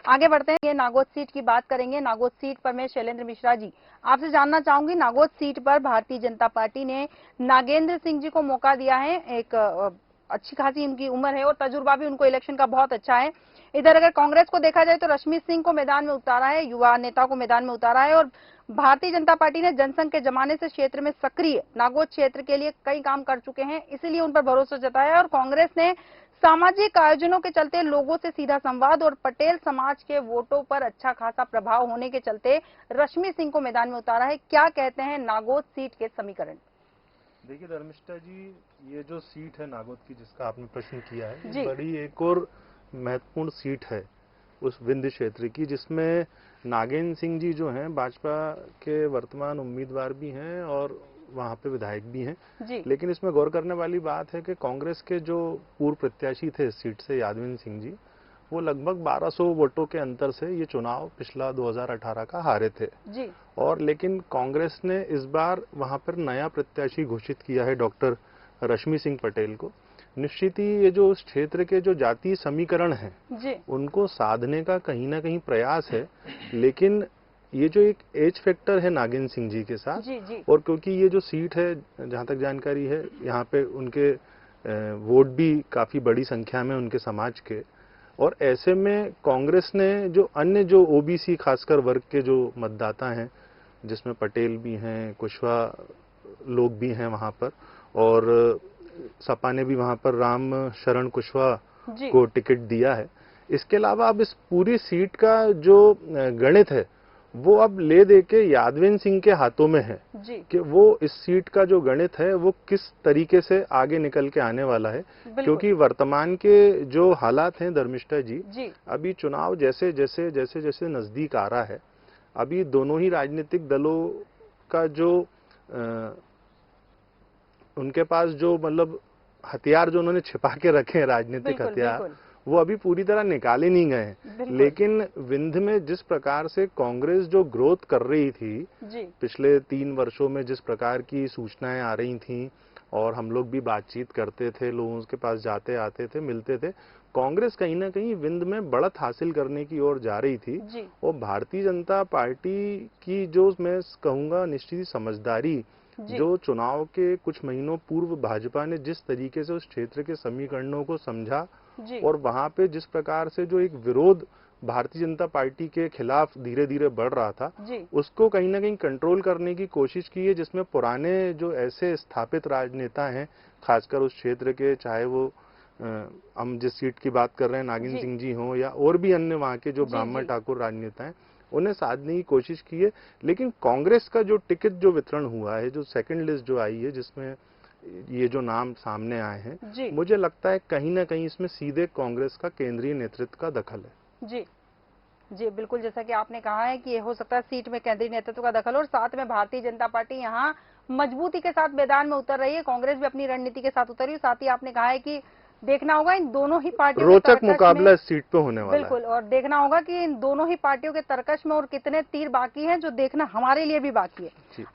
आगे बढ़ते हैं, ये नागौद सीट की बात करेंगे। नागौद सीट पर मैं शैलेंद्र मिश्रा जी आपसे जानना चाहूंगी, नागौद सीट पर भारतीय जनता पार्टी ने नागेंद्र सिंह जी को मौका दिया है। एक अच्छी खासी उनकी उम्र है और तजुर्बा भी उनको इलेक्शन का बहुत अच्छा है। इधर अगर कांग्रेस को देखा जाए तो रश्मि सिंह को मैदान में उतारा है, युवा नेता को मैदान में उतारा है। और भारतीय जनता पार्टी ने जनसंघ के जमाने से क्षेत्र में सक्रिय नागौद क्षेत्र के लिए कई काम कर चुके हैं, इसीलिए उन पर भरोसा जताया है। और कांग्रेस ने सामाजिक आयोजनों के चलते लोगों से सीधा संवाद और पटेल समाज के वोटों पर अच्छा खासा प्रभाव होने के चलते रश्मि सिंह को मैदान में उतारा है। क्या कहते हैं नागौद सीट के समीकरण? देखिए धर्मिष्ठा जी, ये जो सीट है नागौद की जिसका आपने प्रश्न किया है, बड़ी एक और महत्वपूर्ण सीट है उस विंध्य क्षेत्र की, जिसमें नागेंद्र सिंह जी जो हैं भाजपा के वर्तमान उम्मीदवार भी हैं और वहां पे विधायक भी हैं। लेकिन इसमें गौर करने वाली बात है कि कांग्रेस के जो पूर्व प्रत्याशी थे इस सीट से, यादविंद्र सिंह जी, वो लगभग 1200 वोटों के अंतर से ये चुनाव पिछला 2018 का हारे थे जी। और लेकिन कांग्रेस ने इस बार वहां पर नया प्रत्याशी घोषित किया है, डॉक्टर रश्मि सिंह पटेल को। निश्चित ही ये जो उस क्षेत्र के जो जातीय समीकरण हैं उनको साधने का कहीं ना कहीं प्रयास है। लेकिन ये जो एक एज फैक्टर है नागेंद्र सिंह जी के साथ जी। और क्योंकि ये जो सीट है, जहां तक जानकारी है, यहाँ पे उनके वोट भी काफी बड़ी संख्या में उनके समाज के, और ऐसे में कांग्रेस ने जो अन्य जो ओबीसी खासकर वर्ग के जो मतदाता हैं, जिसमें पटेल भी हैं, कुशवाहा लोग भी हैं वहां पर, और सपा ने भी वहां पर राम शरण कुशवाहा को टिकट दिया है। इसके अलावा अब इस पूरी सीट का जो गणित है वो अब ले दे के यादविंद्र सिंह के हाथों में है कि वो इस सीट का जो गणित है वो किस तरीके से आगे निकल के आने वाला है। क्योंकि वर्तमान के जो हालात हैं धर्मिष्ठा जी, अभी चुनाव जैसे जैसे जैसे जैसे नजदीक आ रहा है, अभी दोनों ही राजनीतिक दलों का जो उनके पास जो मतलब हथियार जो उन्होंने छिपा के रखे हैं, राजनीतिक हथियार, वो अभी पूरी तरह निकाले नहीं गए हैं। लेकिन विंध्य में जिस प्रकार से कांग्रेस जो ग्रोथ कर रही थी पिछले 3 वर्षों में, जिस प्रकार की सूचनाएं आ रही थी और हम लोग भी बातचीत करते थे, लोगों के पास जाते आते थे, मिलते थे, कांग्रेस कहीं ना कहीं विंध्य में बढ़त हासिल करने की ओर जा रही थी। और भारतीय जनता पार्टी की जो मैं कहूंगा निश्चित समझदारी, जो चुनाव के कुछ महीनों पूर्व भाजपा ने जिस तरीके से उस क्षेत्र के समीकरणों को समझा और वहां पे जिस प्रकार से जो एक विरोध भारतीय जनता पार्टी के खिलाफ धीरे धीरे बढ़ रहा था, उसको कहीं ना कहीं कंट्रोल करने की कोशिश की है, जिसमें पुराने जो ऐसे स्थापित राजनेता हैं खासकर उस क्षेत्र के, चाहे वो हम जिस सीट की बात कर रहे हैं नागेंद्र सिंह जी हों या और भी अन्य वहां के जो ब्राह्मण ठाकुर राजनेता हैं, उन्हें साधने की कोशिश की है। लेकिन कांग्रेस का जो टिकट जो वितरण हुआ है, जो सेकंड लिस्ट जो आई है जिसमें ये जो नाम सामने आए हैं, मुझे लगता है कहीं ना कहीं इसमें सीधे कांग्रेस का केंद्रीय नेतृत्व का दखल है। जी बिल्कुल, जैसा कि आपने कहा है कि ये हो सकता है सीट में केंद्रीय नेतृत्व का दखल, और साथ में भारतीय जनता पार्टी यहाँ मजबूती के साथ मैदान में उतर रही है, कांग्रेस भी अपनी रणनीति के साथ उतरी। साथ ही आपने कहा है कि देखना होगा इन दोनों ही पार्टियों रोचक मुकाबला इस सीट पे होने वाला है। बिल्कुल, और देखना होगा कि इन दोनों ही पार्टियों के तरकश में और कितने तीर बाकी हैं, जो देखना हमारे लिए भी बाकी है।